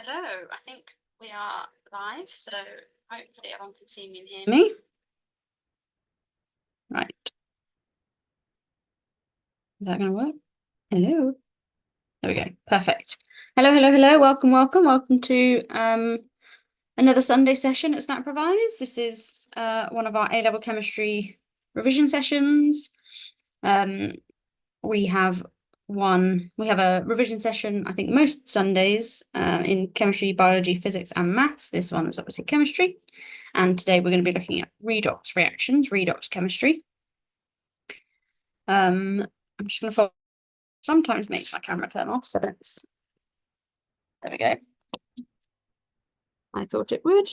Hello, I think we are live, so hopefully everyone can see me and hear me. Right. Is that going to work? Hello. There we go. Perfect. Hello, hello, hello. Welcome, welcome. Welcome to another Sunday session at Snap Provise. This is one of our A-level chemistry revision sessions. We have a revision session, I think most Sundays, in chemistry, biology, physics, and maths. This one is obviously chemistry. And today we're going to be looking at redox reactions, redox chemistry. I'm just going to sometimes makes my camera turn off, so there we go. I thought it would.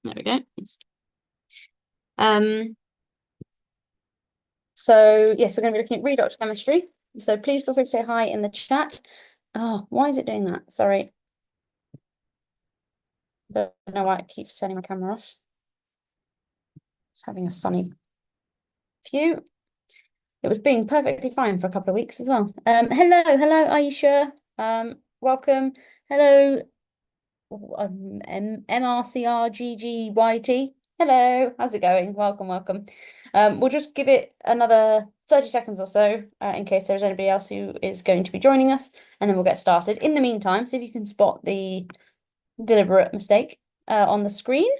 There we go. So yes, we're going to be looking at redox chemistry. So please feel free to say hi in the chat. Oh, why is it doing that? Sorry. I don't know why it keeps turning my camera off. It's having a funny view. It was being perfectly fine for a couple of weeks as well. Hello, Aisha. Welcome. Hello, MRCRGGYT. Hello, how's it going? Welcome. We'll just give it another 30 seconds or so in case there's anybody else who is going to be joining us, and then we'll get started. In the meantime, see if you can spot the deliberate mistake on the screen,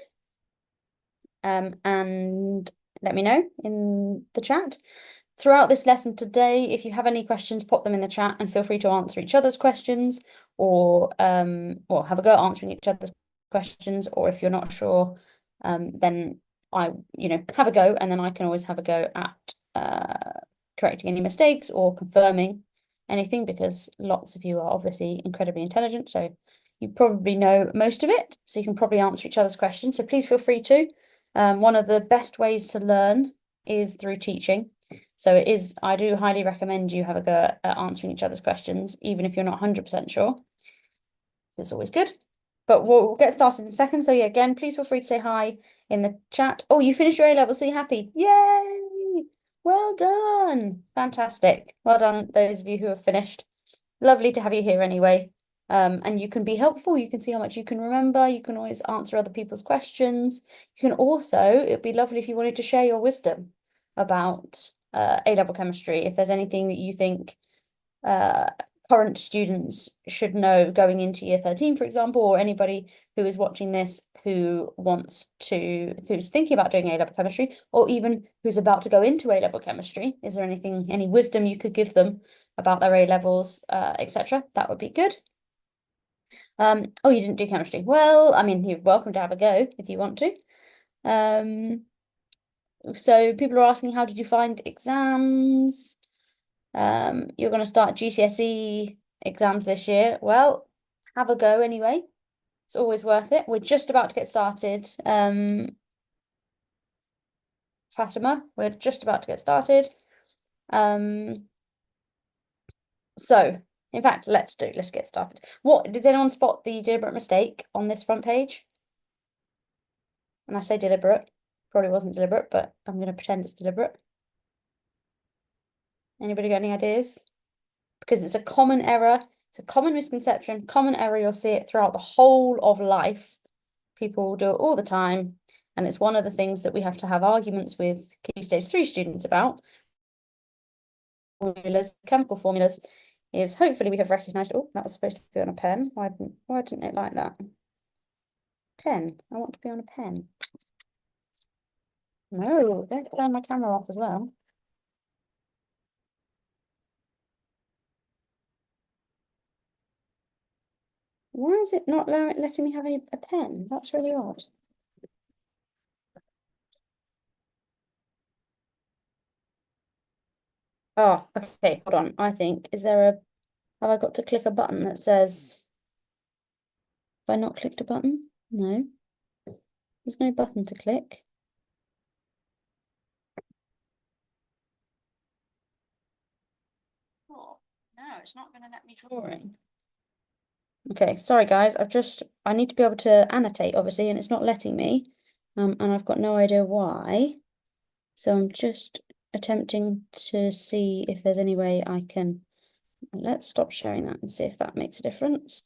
and let me know in the chat. Throughout this lesson today, if you have any questions, pop them in the chat and feel free to answer each other's questions or have a go at answering each other's questions. Or if you're not sure, then have a go, and then I can always have a go at correcting any mistakes or confirming anything, because lots of you are obviously incredibly intelligent, so you probably know most of it, so you can probably answer each other's questions. So please feel free to. One of the best ways to learn is through teaching. So I do highly recommend you have a go at answering each other's questions, even if you're not 100% sure. It's always good. But we'll get started in a second. So yeah, again, please feel free to say hi in the chat. Oh, you finished your A-level, so you're happy. Yay! Well done. Fantastic. Well done, those of you who have finished. Lovely to have you here anyway. And you can be helpful. You can see how much you can remember. You can always answer other people's questions. You can also, it'd be lovely if you wanted to share your wisdom about A-level chemistry. If there's anything that you think current students should know going into year 13, for example, or anybody who is watching this who's thinking about doing A-level chemistry, or even who's about to go into A-level chemistry. Is there any wisdom you could give them about their A-levels, etc.? That would be good. Oh, you didn't do chemistry. Well, I mean, you're welcome to have a go if you want to. So people are asking, how did you find exams? You're going to start GCSE exams this year. Well, have a go anyway. It's always worth it. We're just about to get started. Fatima, we're just about to get started. So, in fact, let's get started. What did anyone spot the deliberate mistake on this front page? And I say deliberate, probably wasn't deliberate, but I'm going to pretend it's deliberate. Anybody got any ideas? Because it's a common error, it's a common misconception, common error. You'll see it throughout the whole of life. People do it all the time, and it's one of the things that we have to have arguments with Key Stage 3 students about. Formulas, chemical formulas, is hopefully we have recognised. Oh, that was supposed to be on a pen. Why didn't it like that? Pen. I want to be on a pen. No, don't turn my camera off as well. Why is it not letting me have a pen? That's really odd. Oh, okay, hold on. I think, have I got to click a button that says, have I not clicked a button? No. There's no button to click. Oh, no, it's not going to let me drawing. Okay, sorry guys, I need to be able to annotate, obviously, and it's not letting me. And I've got no idea why. So I'm just attempting to see if there's any way I can Let's stop sharing that and see if that makes a difference.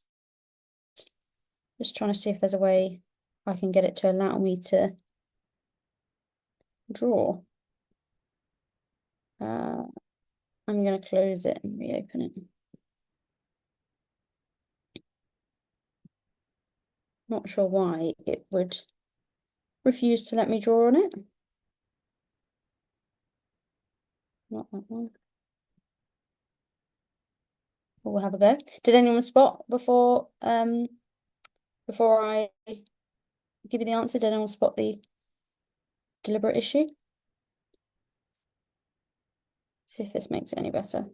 Just trying to see if there's a way I can get it to allow me to draw. I'm going to close it and reopen it. Not sure why it would refuse to let me draw on it. Not that one. We'll have a go. Did anyone spot before I give you the answer? Did anyone spot the deliberate issue? See if this makes it any better.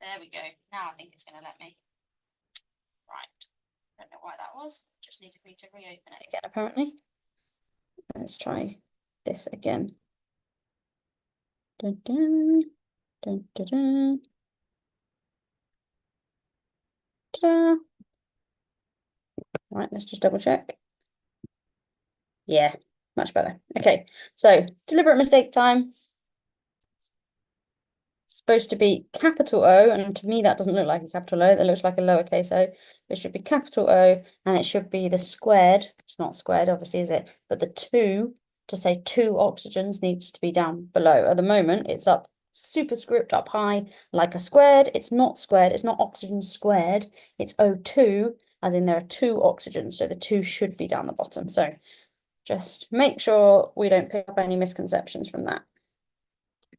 There we go. Now I think it's going to let me. Right. Don't know why that was. Just needed me to reopen it again, apparently. Let's try this again. Dun, dun, dun, dun, dun. Ta-da. Right, let's just double check. Yeah, much better. Okay, so deliberate mistake time. Supposed to be capital O, and to me that doesn't look like a capital O, that looks like a lowercase o. It should be capital O, and it should be the squared. It's not squared, obviously, is it? But the 2, to say 2 oxygens, needs to be down below. At the moment, it's up superscript up high like a squared. It's not squared, it's not oxygen squared, it's O2, as in there are 2 oxygens, so the 2 should be down the bottom. So just make sure we don't pick up any misconceptions from that.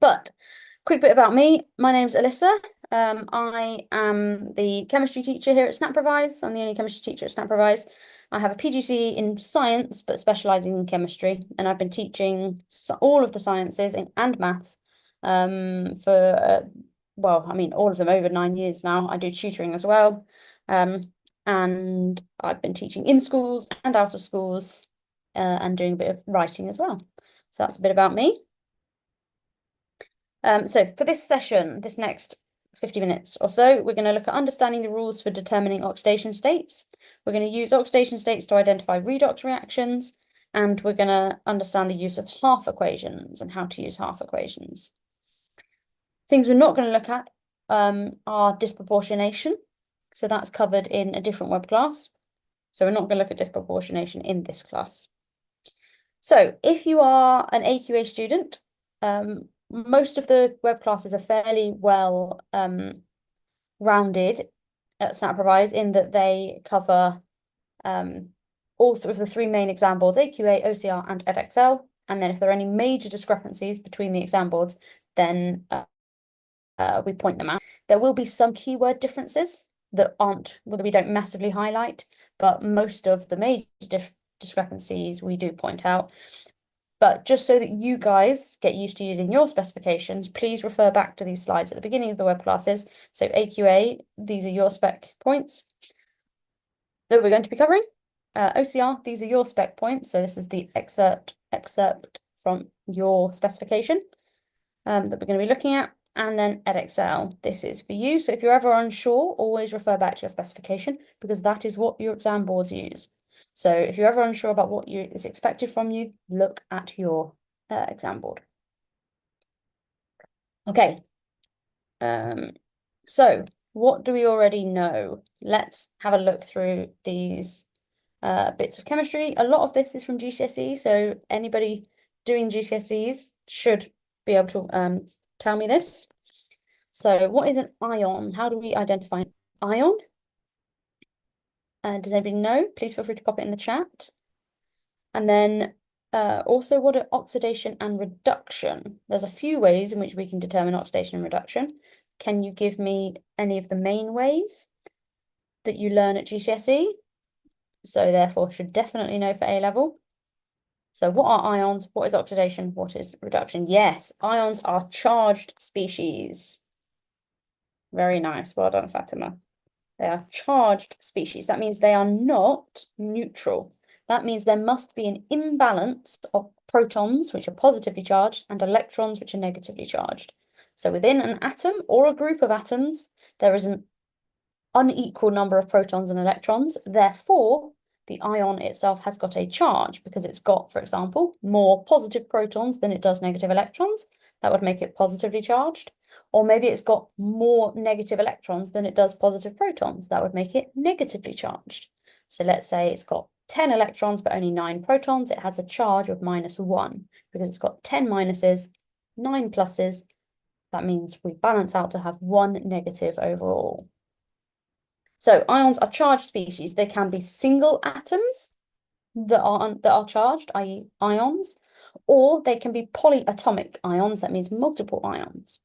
But quick bit about me. My name's Alyssa. I am the chemistry teacher here at Snapprovise. I'm the only chemistry teacher at Snapprovise. I have a PGC in science, but specialising in chemistry. And I've been teaching all of the sciences and maths for, well, I mean, all of them over 9 years now. I do tutoring as well. And I've been teaching in schools and out of schools and doing a bit of writing as well. So that's a bit about me. So for this session, this next 50 minutes or so, we're going to look at understanding the rules for determining oxidation states. We're going to use oxidation states to identify redox reactions, and we're going to understand the use of half equations and how to use half equations. Things we're not going to look at are disproportionation. So that's covered in a different web class. So we're not going to look at disproportionation in this class. So if you are an AQA student, most of the web classes are fairly well rounded at Snapprovise in that they cover all of the 3 main exam boards, AQA, OCR, and EdXL. And then if there are any major discrepancies between the exam boards, then we point them out. There will be some keyword differences that we don't massively highlight, but most of the major discrepancies we do point out. But just so that you guys get used to using your specifications, please refer back to these slides at the beginning of the web classes. So AQA, these are your spec points that we're going to be covering. OCR, these are your spec points. So this is the excerpt from your specification that we're going to be looking at. And then EdXL, this is for you. So if you're ever unsure, always refer back to your specification because that is what your exam boards use. So if you're ever unsure about what is expected from you, look at your exam board. Okay. So what do we already know? Let's have a look through these bits of chemistry. A lot of this is from GCSE, so anybody doing GCSEs should be able to tell me this. So what is an ion? How do we identify an ion? Does anybody know? Please feel free to pop it in the chat. And then also, what are oxidation and reduction? There's a few ways in which we can determine oxidation and reduction. Can you give me any of the main ways that you learn at GCSE? So therefore should definitely know for A level. So what are ions? What is oxidation? What is reduction? Yes, ions are charged species. Very nice. Well done, Fatima. They are charged species. That means they are not neutral. That means there must be an imbalance of protons, which are positively charged, and electrons, which are negatively charged. So within an atom or a group of atoms, there is an unequal number of protons and electrons. Therefore, the ion itself has got a charge because it's got, for example, more positive protons than it does negative electrons, That would make it positively charged. Or maybe it's got more negative electrons than it does positive protons. That would make it negatively charged. So let's say it's got 10 electrons but only 9 protons. It has a charge of -1 because it's got 10 minuses, 9 pluses. That means we balance out to have 1 negative overall. So ions are charged species. They can be single atoms that are charged, i.e. ions, or they can be polyatomic ions. That means multiple ions.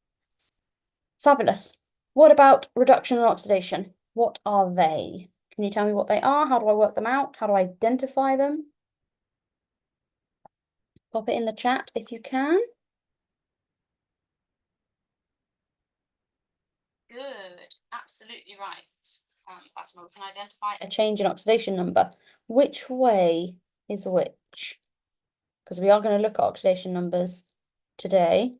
Fabulous. What about reduction and oxidation? What are they? Can you tell me what they are? How do I work them out? How do I identify them? Pop it in the chat if you can. Good, absolutely right. Fatima, we can identify a change in oxidation number. Which way is which? Because we are going to look at oxidation numbers today.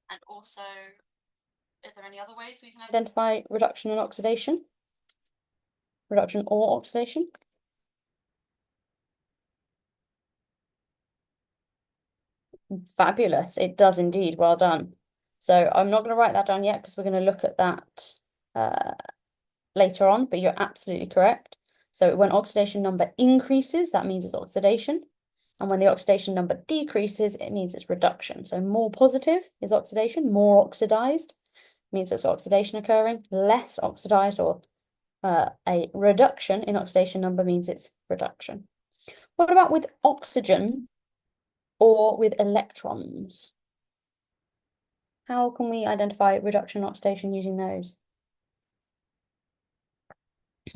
And also, is there any other ways we can identify reduction and oxidation? Reduction or oxidation? Fabulous. It does indeed. Well done. So I'm not going to write that down yet because we're going to look at that later on, but you're absolutely correct. So when oxidation number increases, that means it's oxidation. And when the oxidation number decreases, it means it's reduction. So more positive is oxidation, more oxidized means it's oxidation occurring, less oxidized or a reduction in oxidation number means it's reduction. What about with oxygen or with electrons? How can we identify reduction and oxidation using those?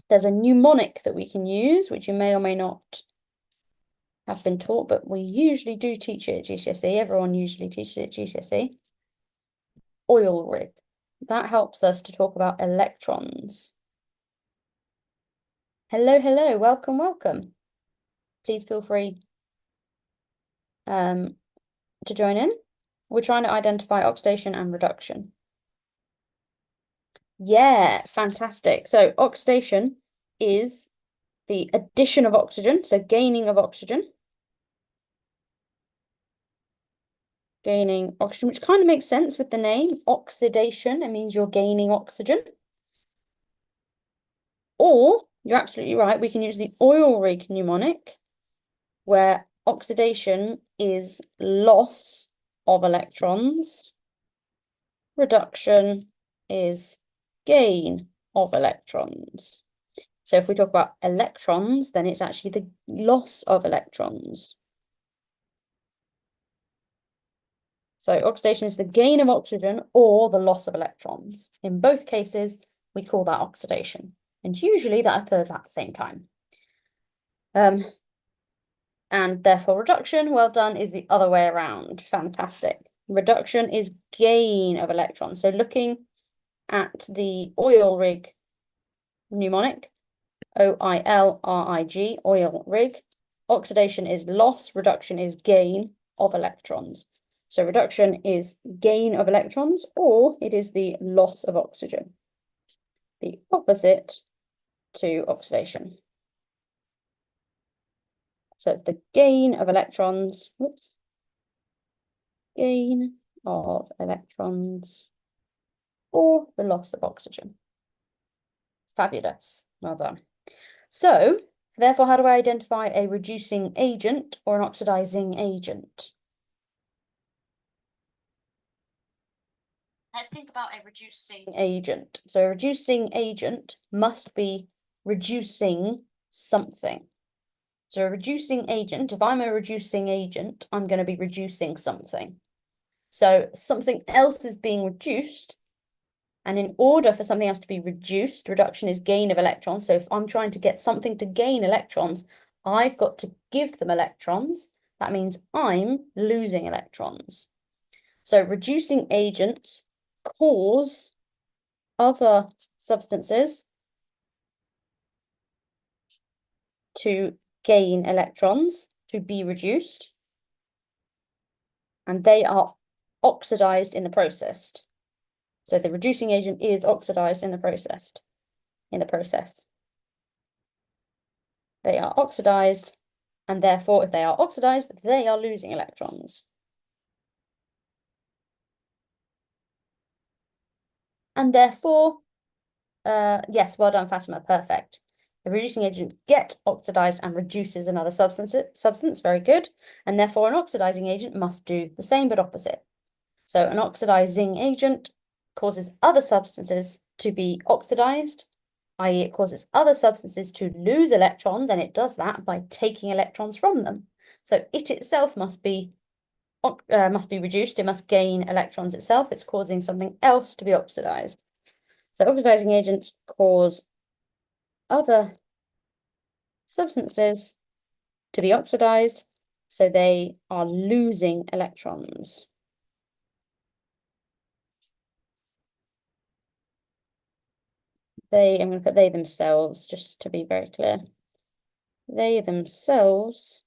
There's a mnemonic that we can use, which you may or may not have been taught, but we usually do teach it at GCSE. Everyone usually teaches it at GCSE. Oil rig. That helps us to talk about electrons. Hello, hello, welcome, welcome. Please feel free to join in. We're trying to identify oxidation and reduction. Yeah, fantastic. So oxidation is the addition of oxygen, so gaining of oxygen. Gaining oxygen, which kind of makes sense with the name, oxidation. It means you're gaining oxygen. Or, you're absolutely right, we can use the oil rig mnemonic, where oxidation is loss of electrons, reduction is gain of electrons. So if we talk about electrons, then it's actually the loss of electrons. So oxidation is the gain of oxygen or the loss of electrons. In both cases, we call that oxidation. And usually that occurs at the same time. And therefore reduction, well done, is the other way around. Fantastic. Reduction is gain of electrons. So looking at the oil rig mnemonic, OILRIG, oil rig, oxidation is loss, reduction is gain of electrons. So reduction is gain of electrons, or it is the loss of oxygen. The opposite to oxidation. So it's the gain of electrons, whoops, gain of electrons, or the loss of oxygen. Fabulous, well done. So, therefore, how do I identify a reducing agent or an oxidizing agent? Let's think about a reducing agent. So a reducing agent must be reducing something. So a reducing agent, if I'm a reducing agent, I'm going to be reducing something. So something else is being reduced. And in order for something else to be reduced, reduction is gain of electrons. So if I'm trying to get something to gain electrons, I've got to give them electrons. That means I'm losing electrons. So reducing agents cause other substances to gain electrons, to be reduced, and they are oxidized in the process. So the reducing agent is oxidized in the process. They are oxidized, and therefore, if they are oxidized, they are losing electrons. And therefore, yes, well done, Fatima, perfect. The reducing agent get oxidized and reduces another substance, very good. And therefore, an oxidizing agent must do the same but opposite. So an oxidizing agent causes other substances to be oxidized, i.e. it causes other substances to lose electrons, and it does that by taking electrons from them. So it itself must be reduced, it must gain electrons itself, it's causing something else to be oxidized. So oxidizing agents cause other substances to be oxidized, so they are losing electrons. I'm going to put they themselves, just to be very clear. They themselves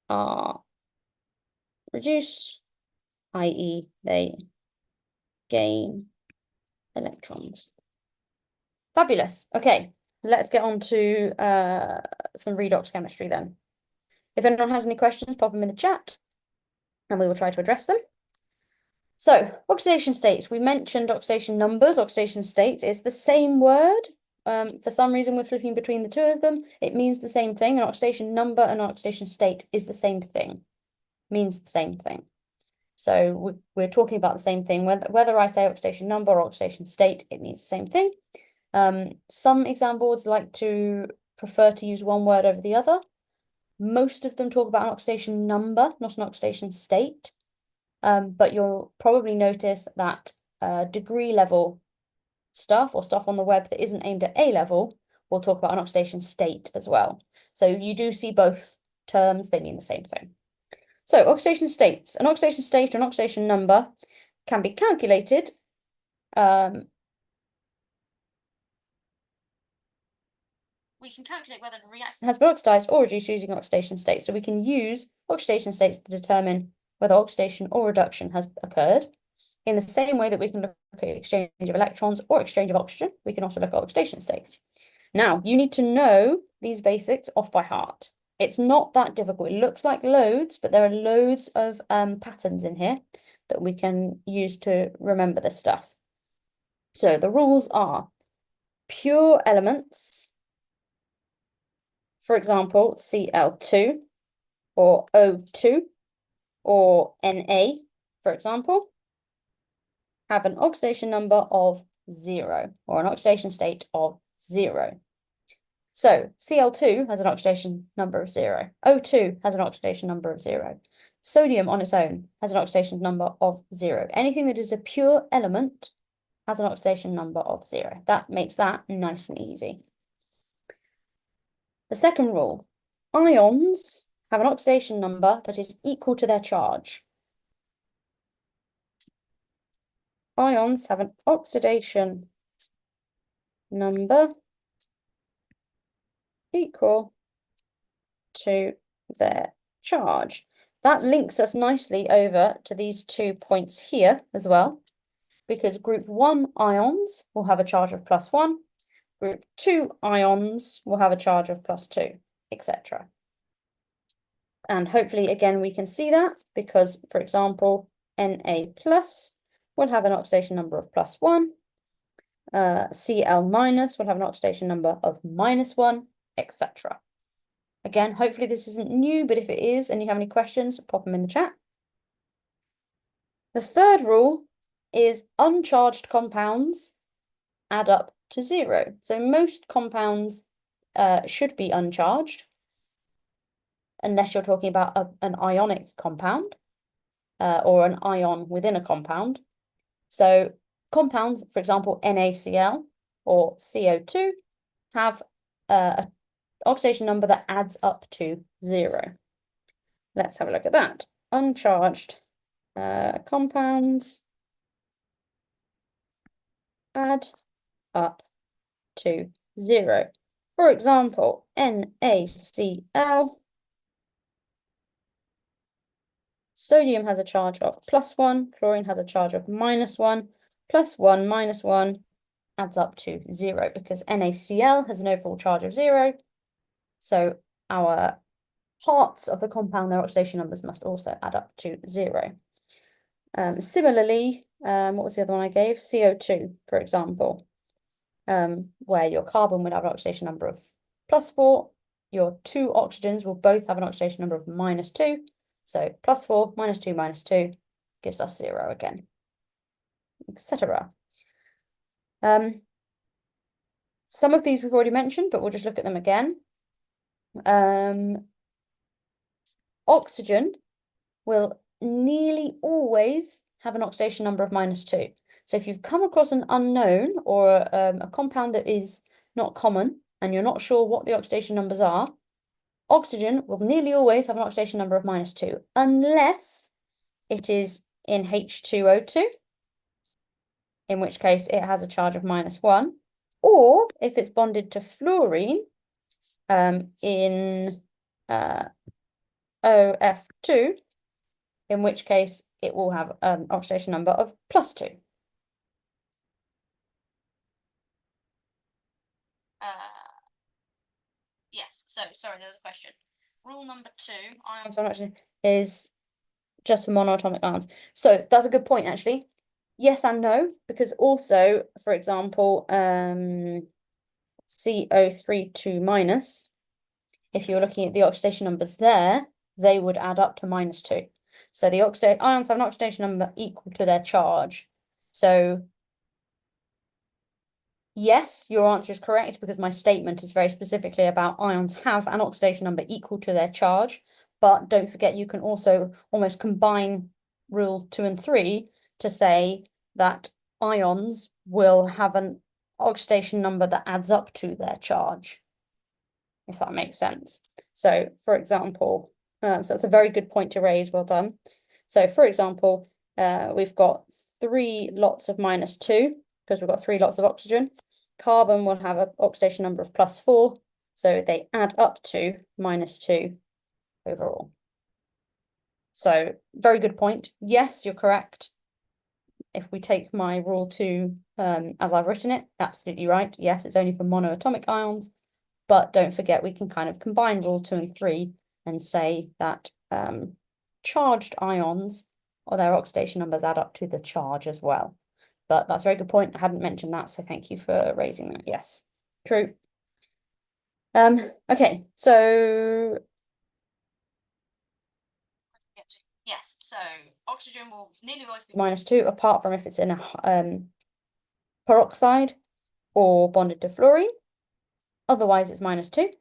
are reduced, i.e. they gain electrons. Fabulous. Okay, let's get on to some redox chemistry then. If anyone has any questions, pop them in the chat and we will try to address them. So, oxidation states. We mentioned oxidation numbers, oxidation states. It's the same word. For some reason, we're flipping between the two of them. It means the same thing. An oxidation number and an oxidation state is the same thing. Means the same thing. So we're talking about the same thing. Whether I say oxidation number or oxidation state, it means the same thing. Some exam boards like to prefer to use one word over the other. Most of them talk about an oxidation number, not an oxidation state. But you'll probably notice that degree level stuff or stuff on the web that isn't aimed at A level will talk about an oxidation state as well. So you do see both terms, they mean the same thing. So oxidation states, an oxidation state or an oxidation number can be calculated we can calculate whether the reaction has been oxidized or reduced using oxidation states. So we can use oxidation states to determine whether oxidation or reduction has occurred. In the same way that we can look at exchange of electrons or exchange of oxygen, we can also look at oxidation states. Now, you need to know these basics off by heart. It's not that difficult. It looks like loads, but there are loads of patterns in here that we can use to remember this stuff. So the rules are pure elements, for example, Cl2 or O2 or Na, for example, have an oxidation number of 0 or an oxidation state of 0. So Cl2 has an oxidation number of 0. O2 has an oxidation number of 0. Sodium on its own has an oxidation number of 0. Anything that is a pure element has an oxidation number of 0. That makes that nice and easy. The second rule, ions have an oxidation number that is equal to their charge. Ions have an oxidation number equal to their charge. That links us nicely over to these 2 points here as well, because group 1 ions will have a charge of +1, group 2 ions will have a charge of +2, etc. And hopefully, again, we can see that because, for example, Na plus will have an oxidation number of +1, Cl minus will have an oxidation number of -1, etc. Again, hopefully this isn't new, but if it is and you have any questions, pop them in the chat. The third rule is uncharged compounds add up to 0. So most compounds should be uncharged, unless you're talking about an ionic compound or an ion within a compound. So compounds, for example, NaCl or CO2, have an oxidation number that adds up to 0. Let's have a look at that. Uncharged compounds add up to 0. For example, NaCl, Sodium has a charge of +1, chlorine has a charge of -1, +1 minus 1 adds up to 0 because NaCl has an overall charge of 0. So our parts of the compound, their oxidation numbers must also add up to 0. Similarly, what was the other one I gave? CO2, for example, where your carbon would have an oxidation number of +4. Your two oxygens will both have an oxidation number of -2. So +4, -2, -2 gives us 0 again, etc. Some of these we've already mentioned, but we'll just look at them again. Oxygen will nearly always have an oxidation number of -2. So if you've come across an unknown or a compound that is not common and you're not sure what the oxidation numbers are, oxygen will nearly always have an oxidation number of -2, unless it is in H2O2, in which case it has a charge of -1, or if it's bonded to fluorine in OF2, in which case it will have an oxidation number of +2. Yes, so sorry, there was a question. Rule number 2, ions are oxygen, is just for monoatomic ions. So that's a good point, actually. Yes and no, because also, for example, CO3 2-, if you're looking at the oxidation numbers there, they would add up to -2. So the ions have an oxidation number equal to their charge. So yes, your answer is correct because my statement is very specifically about ions have an oxidation number equal to their charge. But don't forget, you can also almost combine rule 2 and 3 to say that ions will have an oxidation number that adds up to their charge, if that makes sense. So, for example, so that's a very good point to raise. Well done. So, for example, we've got 3 lots of -2 because we've got 3 lots of oxygen. Carbon will have an oxidation number of +4, so they add up to -2 overall. So, very good point. Yes, you're correct. If we take my rule 2 as I've written it, absolutely right. Yes, it's only for monoatomic ions. But don't forget, we can kind of combine rule 2 and 3 and say that charged ions or their oxidation numbers add up to the charge as well. But that's a very good point. I hadn't mentioned that, so thank you for raising that. Yes, true. Okay, so yes, so oxygen will nearly always be -2, apart from if it's in a peroxide or bonded to fluorine. Otherwise, it's -2.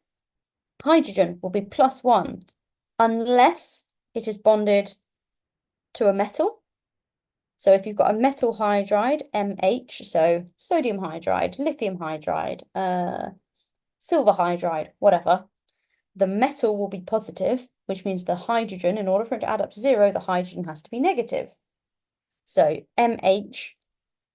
Hydrogen will be +1 unless it is bonded to a metal. So if you've got a metal hydride, MH, so sodium hydride, lithium hydride, silver hydride, whatever, the metal will be positive, which means the hydrogen, in order for it to add up to 0, the hydrogen has to be negative. So MH,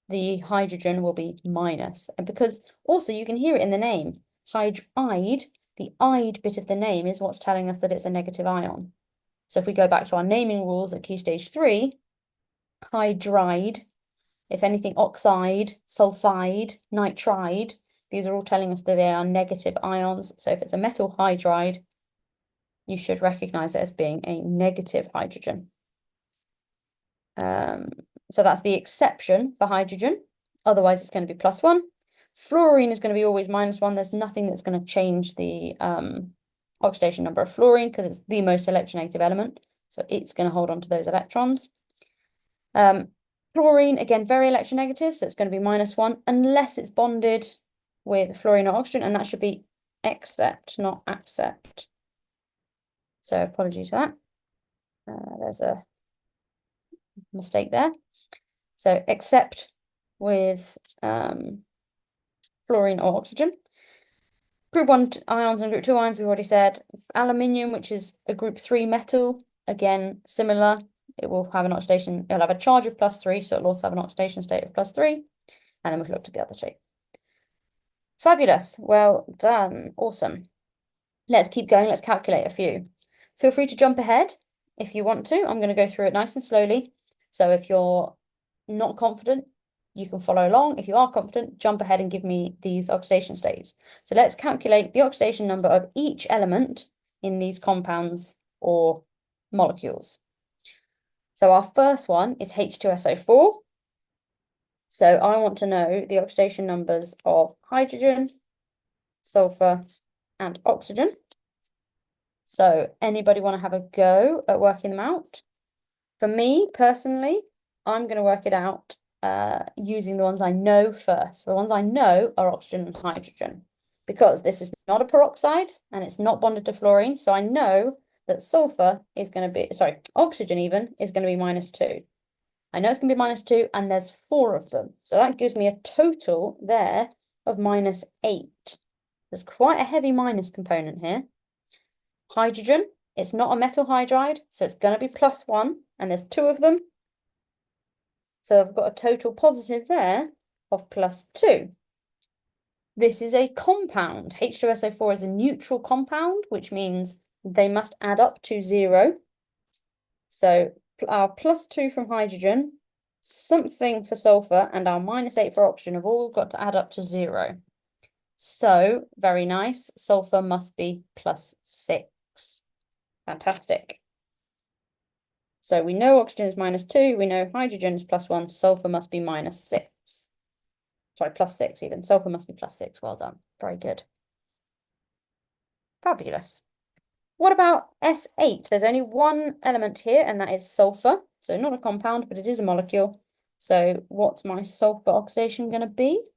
the hydrogen will be minus. And because also you can hear it in the name, hydride, the "ide" bit of the name is what's telling us that it's a negative ion. So if we go back to our naming rules at key stage 3, hydride, if anything, oxide, sulfide, nitride, these are all telling us that they are negative ions. So if it's a metal hydride, you should recognize it as being a negative hydrogen. So that's the exception for hydrogen. Otherwise, it's going to be +1. Fluorine is going to be always -1. There's nothing that's going to change the oxidation number of fluorine because it's the most electronegative element. So it's going to hold on to those electrons. Chlorine, again, very electronegative, so it's going to be -1 unless it's bonded with fluorine or oxygen, and that should be except, not accept. So apologies for that. There's a mistake there. So except with fluorine or oxygen. Group 1 ions and group 2 ions, we've already said. Aluminium, which is a group 3 metal, again, similar. It will have an oxidation, it'll have a charge of +3, so it'll also have an oxidation state of +3. And then we've looked at the other two. Fabulous. Well done. Awesome. Let's keep going. Let's calculate a few. Feel free to jump ahead if you want to. I'm going to go through it nice and slowly. So if you're not confident, you can follow along. If you are confident, jump ahead and give me these oxidation states. So let's calculate the oxidation number of each element in these compounds or molecules. So our first one is H2SO4. So I want to know the oxidation numbers of hydrogen, sulfur, and oxygen. So anybody want to have a go at working them out? For me, personally, I'm going to work it out using the ones I know first. So the ones I know are oxygen and hydrogen, because this is not a peroxide and it's not bonded to fluorine. So I know that sulfur is going to be, sorry, oxygen even is going to be -2. I know it's going to be -2 and there's 4 of them. So that gives me a total there of -8. There's quite a heavy minus component here. Hydrogen, it's not a metal hydride, so it's going to be +1, and there's 2 of them. So I've got a total positive there of +2. This is a compound. H2SO4 is a neutral compound, which means they must add up to 0. So our +2 from hydrogen, something for sulfur, and our -8 for oxygen have all got to add up to 0. So, very nice. Sulfur must be +6. Fantastic. So we know oxygen is -2, we know hydrogen is +1, sulfur must be -6. Sorry, +6 even. Sulfur must be +6. Well done. Very good. Fabulous. What about S8? There's only one element here, and that is sulfur. So not a compound, but it is a molecule. So what's my sulfur oxidation going to be?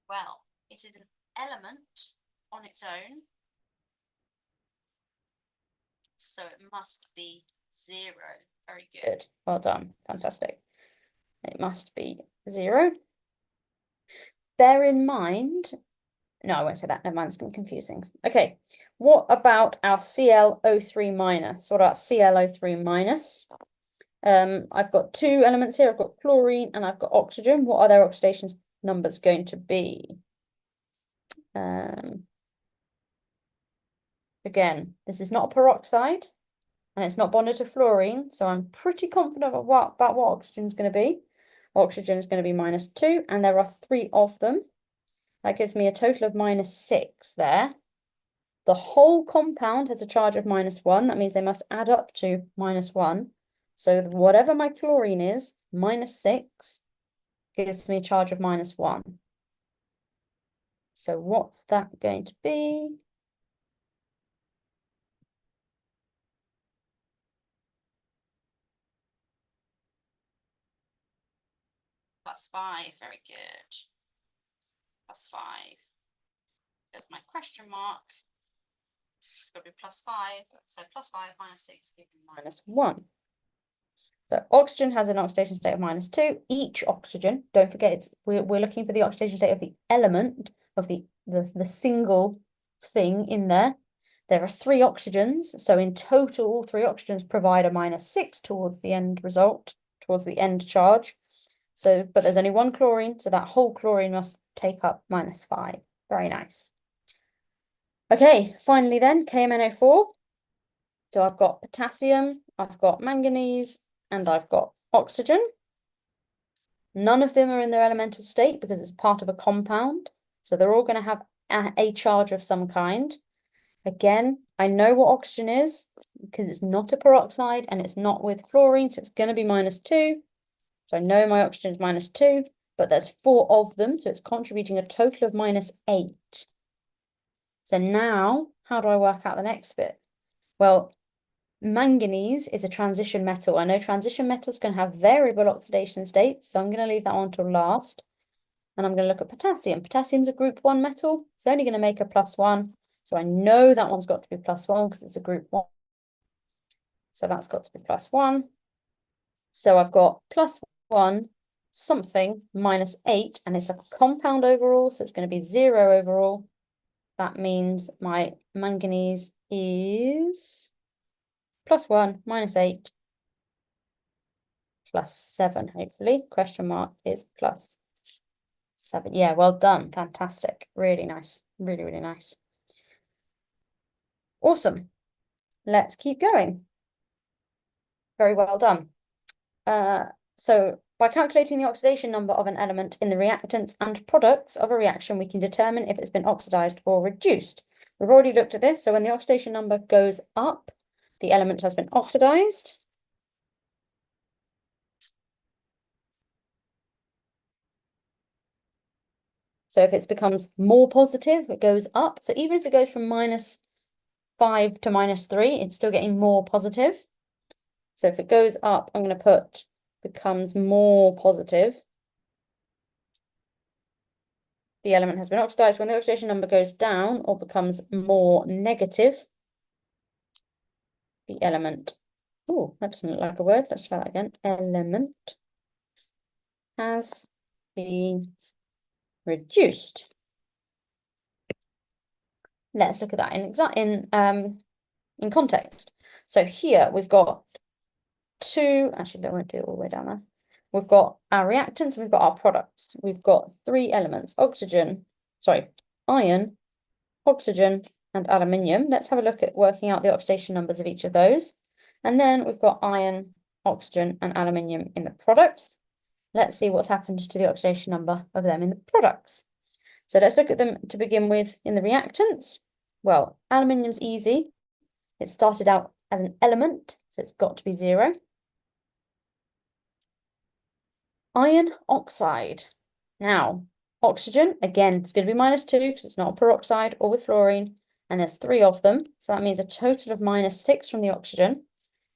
Well, it is an element on its own. So it must be 0. Very good. Well done. Fantastic. It must be 0. Bear in mind, no, I won't say that. Never mind, it's going to confuse things. Okay, what about our ClO3 minus? What about ClO3 minus? I've got 2 elements here. I've got chlorine and I've got oxygen. What are their oxidation numbers going to be? Again, this is not a peroxide and it's not bonded to fluorine, so I'm pretty confident about what oxygen is going to be. Oxygen is going to be -2, and there are 3 of them. That gives me a total of -6 there. The whole compound has a charge of -1. That means they must add up to -1. So whatever my chlorine is, -6 gives me a charge of -1. So what's that going to be? +5. Very good. +5. There's my question mark. It's got to be +5. So +5 -6 gives me -1. So oxygen has an oxidation state of -2. Each oxygen, don't forget, we're looking for the oxidation state of the element, of the single thing in there. There are 3 oxygens, so in total, all 3 oxygens provide a -6 towards the end result, towards the end charge. So, but there's only 1 chlorine, so that whole chlorine must take up -5. Very nice. Okay, finally then, KMnO4. So I've got potassium, I've got manganese, and I've got oxygen. None of them are in their elemental state because it's part of a compound. So they're all going to have a charge of some kind. Again, I know what oxygen is because it's not a peroxide and it's not with fluorine, so it's going to be -2. So I know my oxygen is -2, but there's 4 of them, so it's contributing a total of -8. So now, how do I work out the next bit? Well, manganese is a transition metal. I know transition metals can have variable oxidation states, so I'm going to leave that one till last. And I'm going to look at potassium. Potassium's a group 1 metal. It's only going to make a +1. So I know that one's got to be +1 because it's a group 1. So that's got to be +1. So I've got +1 something -8, and it's a compound overall, so it's going to be 0 overall. That means my manganese is +1 -8 +7, hopefully. Question mark is +7. 7. Yeah, well done. Fantastic. Really nice. Really, really nice. Awesome. Let's keep going. Very well done. So by calculating the oxidation number of an element in the reactants and products of a reaction, we can determine if it's been oxidized or reduced. We've already looked at this. So when the oxidation number goes up, the element has been oxidized. So if it becomes more positive, it goes up. So even if it goes from -5 to -3, it's still getting more positive. So if it goes up, I'm going to put becomes more positive. The element has been oxidized. When the oxidation number goes down or becomes more negative, the element, oh, that doesn't look like a word. Let's try that again. Element has been reduced. Let's look at that in context. So here we've got two, actually, I won't do it all the way down there. We've got our reactants and we've got our products. We've got 3 elements, iron, oxygen, and aluminium. Let's have a look at working out the oxidation numbers of each of those. And then we've got iron, oxygen, and aluminium in the products. Let's see what's happened to the oxidation number of them in the products. So let's look at them to begin with in the reactants. Well, aluminium's easy. It started out as an element, so it's got to be 0. Iron oxide. Now, oxygen, again, it's going to be -2 because it's not a peroxide or with fluorine, and there's 3 of them. So that means a total of -6 from the oxygen.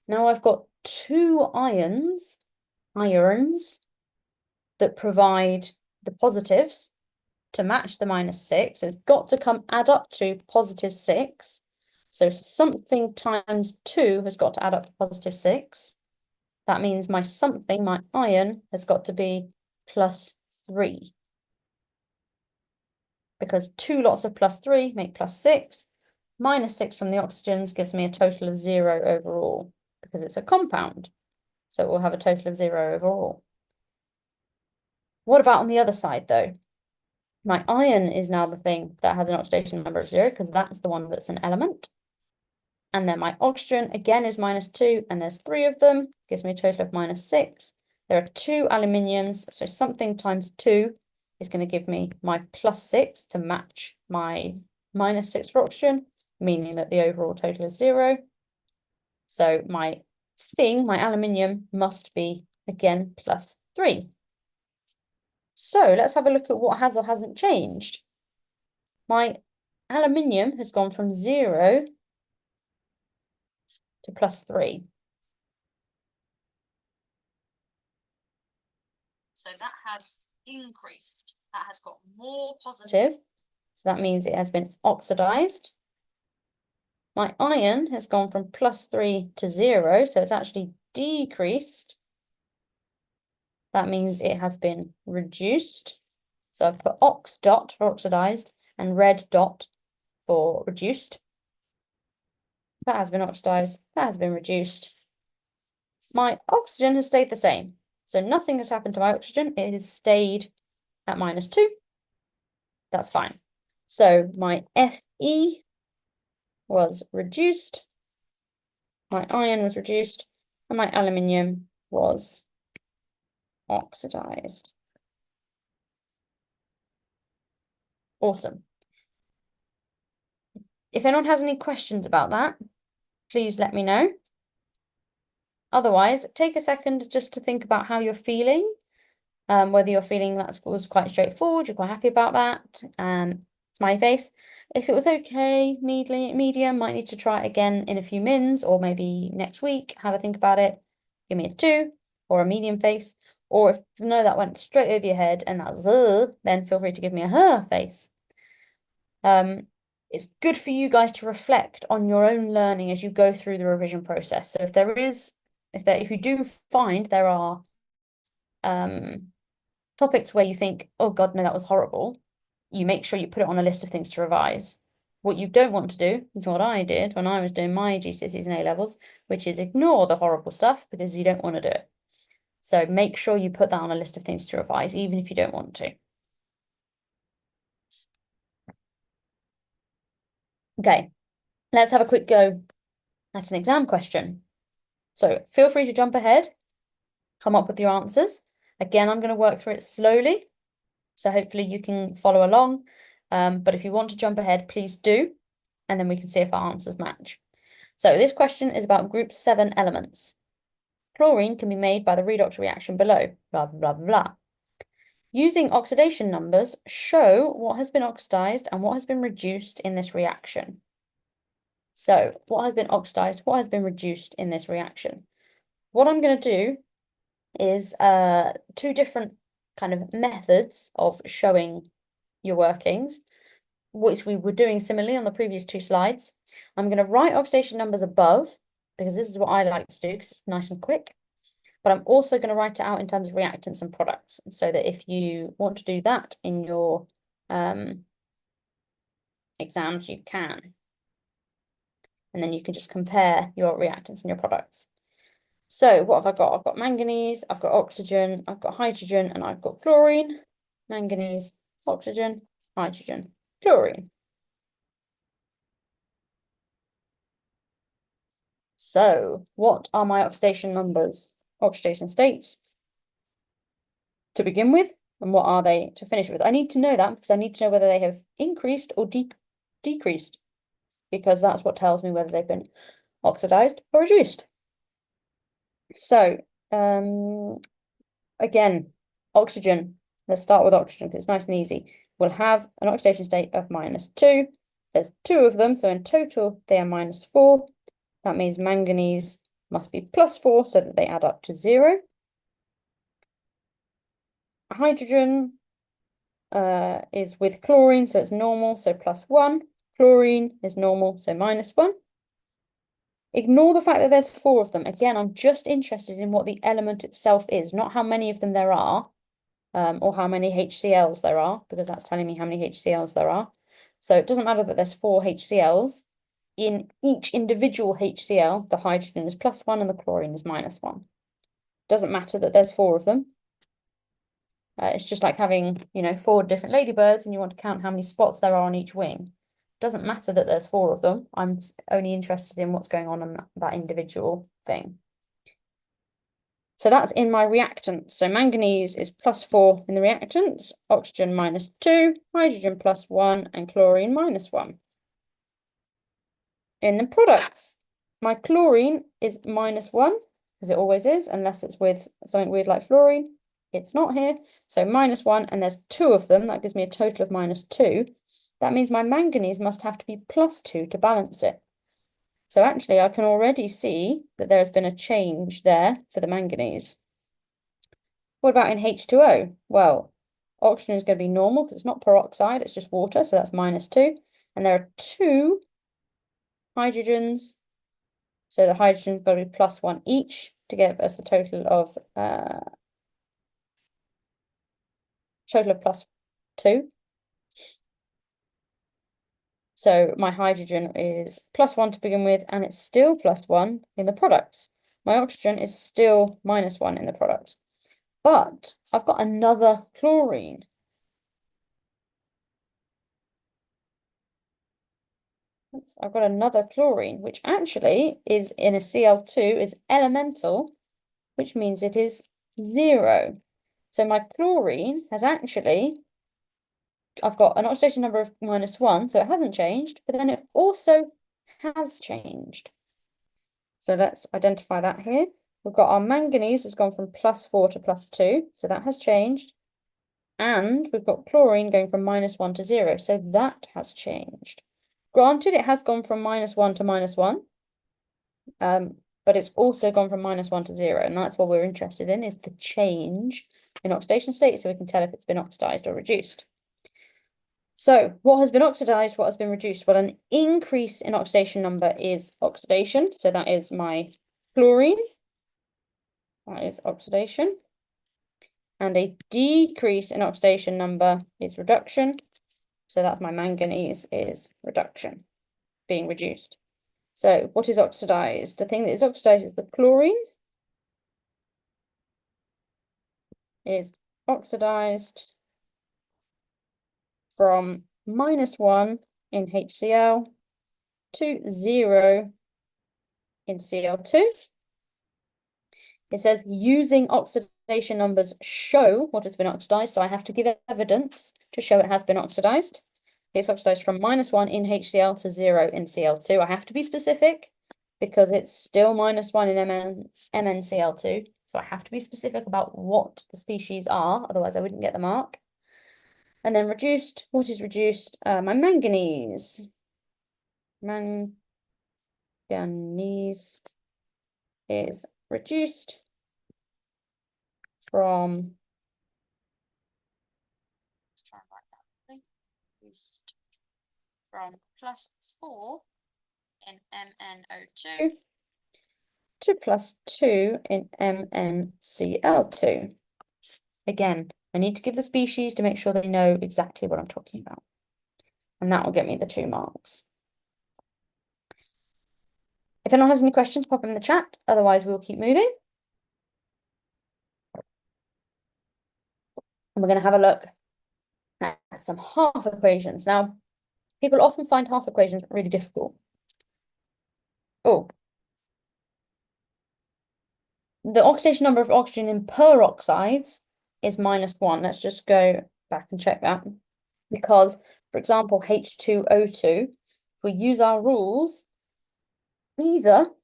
Now I've got 2 irons that provide the positives to match the -6. So it's got to come add up to +6. So something times 2 has got to add up to +6. That means my iron, has got to be +3. Because 2 lots of +3 make +6. -6 from the oxygens gives me a total of 0 overall, because it's a compound. So we'll have a total of 0 overall. What about on the other side, though? My iron is now the thing that has an oxidation number of 0, because that's the one that's an element. And then my oxygen, again, is -2, and there's 3 of them, gives me a total of -6. There are 2 aluminiums, so something times 2 is going to give me my +6 to match my -6 for oxygen, meaning that the overall total is 0. So my aluminium, must be, again, +3. So let's have a look at what has or hasn't changed. My aluminium has gone from 0 to +3. So that has increased. That has got more positive. So that means it has been oxidized. My iron has gone from +3 to 0, so it's actually decreased. That means it has been reduced. So I've put ox dot for oxidized and red dot for reduced. That has been oxidized. That has been reduced. My oxygen has stayed the same. So nothing has happened to my oxygen. It has stayed at -2. That's fine. So my Fe was reduced. My iron was reduced. And my aluminium was oxidized. Awesome. If anyone has any questions about that, please let me know. Otherwise, take a second just to think about how you're feeling. Whether you're feeling that was quite straightforward, you're quite happy about that. Smiley face. If it was okay, medium, might need to try it again in a few mins, or maybe next week, have a think about it. Give me a 2 or a medium face. Or if no, that went straight over your head and that was then feel free to give me a face. It's good for you guys to reflect on your own learning as you go through the revision process. So if you do find there are topics where you think, oh God, no, that was horrible, you make sure you put it on a list of things to revise. What you don't want to do is what I did when I was doing my GCSEs and A-levels, which is ignore the horrible stuff because you don't want to do it. So make sure you put that on a list of things to revise, even if you don't want to. Okay, let's have a quick go at an exam question. So feel free to jump ahead, come up with your answers. Again, I'm going to work through it slowly, so hopefully you can follow along. But if you want to jump ahead, please do, and then we can see if our answers match. So this question is about group 7 elements. Chlorine can be made by the redox reaction below, blah, blah, blah, blah. Using oxidation numbers, show what has been oxidized and what has been reduced in this reaction. So what has been oxidized, what has been reduced in this reaction? What I'm going to do is two different kind of methods of showing your workings, which we were doing similarly on the previous two slides. I'm going to write oxidation numbers above, because this is what I like to do, because it's nice and quick. But I'm also going to write it out in terms of reactants and products, so that if you want to do that in your exams, you can. And then you can just compare your reactants and your products. So what have I got? I've got manganese, I've got oxygen, I've got hydrogen, and I've got chlorine. Manganese, oxygen, hydrogen, chlorine. So what are my oxidation numbers, oxidation states to begin with, and what are they to finish with? I need to know that because I need to know whether they have increased or decreased, because that's what tells me whether they've been oxidized or reduced. So again, oxygen. Let's start with oxygen because it's nice and easy. We'll have an oxidation state of -2. There's 2 of them, so in total they are -4. That means manganese must be +4 so that they add up to 0. Hydrogen is with chlorine, so it's normal, so +1. Chlorine is normal, so -1. Ignore the fact that there's 4 of them. Again, I'm just interested in what the element itself is, not how many of them there are, or how many HCl's there are, because that's telling me how many HCl's there are. So it doesn't matter that there's 4 HCl's. In each individual HCl, the hydrogen is +1 and the chlorine is -1. Doesn't matter that there's 4 of them. It's just like having, 4 different ladybirds and you want to count how many spots there are on each wing. Doesn't matter that there's 4 of them. I'm only interested in what's going on in that individual thing. So that's in my reactant. So manganese is +4 in the reactants, oxygen -2, hydrogen +1, and chlorine -1. In the products, my chlorine is -1, because it always is, unless it's with something weird like fluorine. It's not here, so -1, and there's 2 of them. That gives me a total of -2. That means my manganese must have to be +2 to balance it. So actually, I can already see that there has been a change there for the manganese. What about in H2O? Well, oxygen is going to be normal because it's not peroxide, it's just water, so that's -2. And there are 2 hydrogens, so the hydrogen's got to be +1 each to give us a total of +2. So my hydrogen is +1 to begin with, and it's still +1 in the products. My oxygen is still -1 in the products. But I've got another chlorine. I've got another chlorine, which actually is in a Cl2, is elemental, which means it is 0. So my chlorine has actually, I've got an oxidation number of -1, so it hasn't changed, but then it also has changed. So let's identify that here. We've got our manganese has gone from +4 to +2, so that has changed. And we've got chlorine going from -1 to 0, so that has changed. Granted, it has gone from -1 to -1, but it's also gone from -1 to 0, and that's what we're interested in, is the change in oxidation state, so we can tell if it's been oxidized or reduced. So what has been oxidized, what has been reduced? Well, an increase in oxidation number is oxidation, so that is my chlorine. That is oxidation. And a decrease in oxidation number is reduction. So that's my manganese is reduction, being reduced. So what is oxidized? The thing that is oxidized is the chlorine. Is oxidized from -1 in HCl to 0 in Cl2. It says using oxidation numbers show what has been oxidized. So I have to give evidence to show it has been oxidized. It's oxidized from -1 in HCl to 0 in Cl2. I have to be specific because it's still -1 in MnCl2. So I have to be specific about what the species are, otherwise I wouldn't get the mark. And then reduced, what is reduced? My manganese. Manganese is reduced from, let's try and write that quickly. Reduced from +4 in MnO2 to +2 in MnCl2. Again, I need to give the species to make sure they know exactly what I'm talking about. And that will get me the 2 marks. If anyone has any questions, pop them in the chat. Otherwise, we'll keep moving. And we're going to have a look at some half equations. Now, people often find half equations really difficult. Oh, the oxidation number of oxygen in peroxides is -1. Let's just go back and check that. Because, for example, H2O2, if we use our rules, either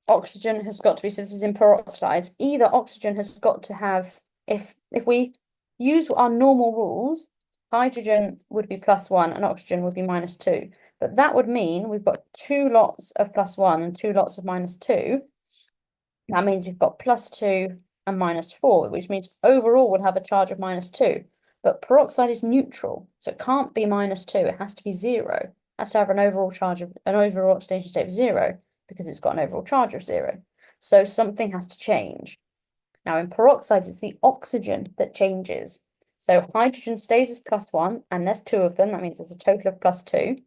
oxygen has got to be, so this is in peroxides, either oxygen has got to have, if we use our normal rules, hydrogen would be +1 and oxygen would be -2. But that would mean we've got 2 lots of +1 and 2 lots of -2. That means we've got +2 and -4, which means overall we'll have a charge of -2. But peroxide is neutral, so it can't be -2. It has to be 0. It has to have an overall charge of an overall oxidation state of 0 because it's got an overall charge of 0. So something has to change. Now in peroxide, it's the oxygen that changes. So hydrogen stays as +1, and there's 2 of them. That means there's a total of +2.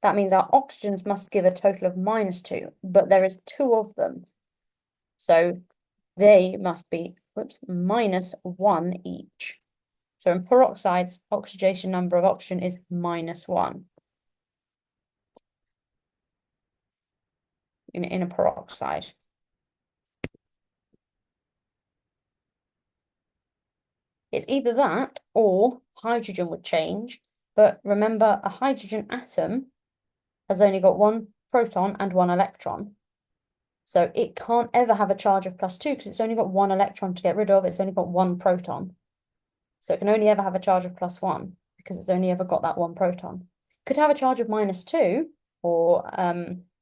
That means our oxygens must give a total of -2, but there is 2 of them. So they must be, -1 each. So in peroxides, oxidation number of oxygen is -1 in a peroxide. It's either that or hydrogen would change. But remember, a hydrogen atom has only got 1 proton and 1 electron. So it can't ever have a charge of +2 because it's only got 1 electron to get rid of. It's only got 1 proton. So it can only ever have a charge of +1 because it's only ever got that 1 proton. Could have a charge of -2 or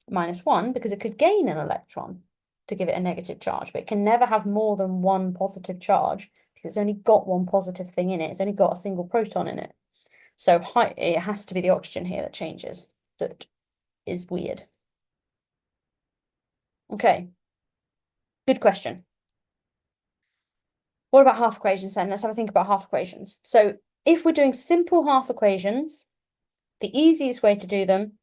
-1 because it could gain an electron to give it a negative charge, but it can never have more than 1 positive charge because it's only got 1 positive thing in it. It's only got a single proton in it. So it has to be the oxygen here that changes. That is weird. Okay, good question. What about half equations then? Let's have a think about half equations. So if we're doing simple half equations, the easiest way to do them,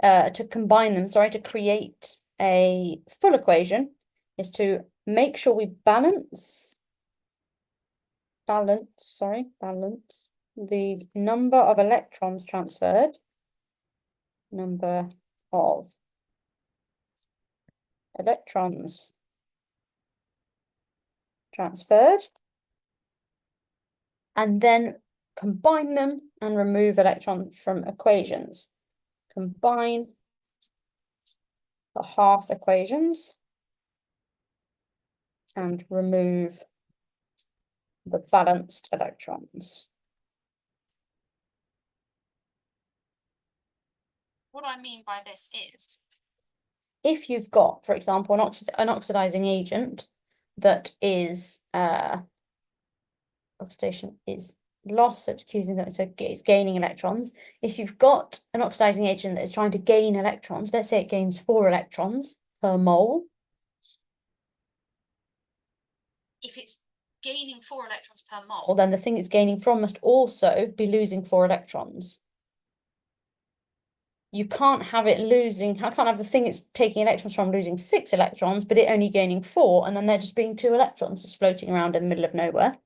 to combine them, sorry, to create a full equation is to make sure we balance the number of electrons transferred, and then combine them and remove electrons from equations. Combine the half equations and remove the balanced electrons. What I mean by this is, if you've got, for example, an oxidizing agent that is oxidation is loss, so it's accusing something, so it's gaining electrons. If you've got an oxidizing agent that is trying to gain electrons, let's say it gains 4 electrons per mole. If it's gaining 4 electrons per mole, then the thing it's gaining from must also be losing 4 electrons. You can't have it losing, I can't have the thing it's taking electrons from losing 6 electrons, but it only gaining 4, and then there just being 2 electrons just floating around in the middle of nowhere.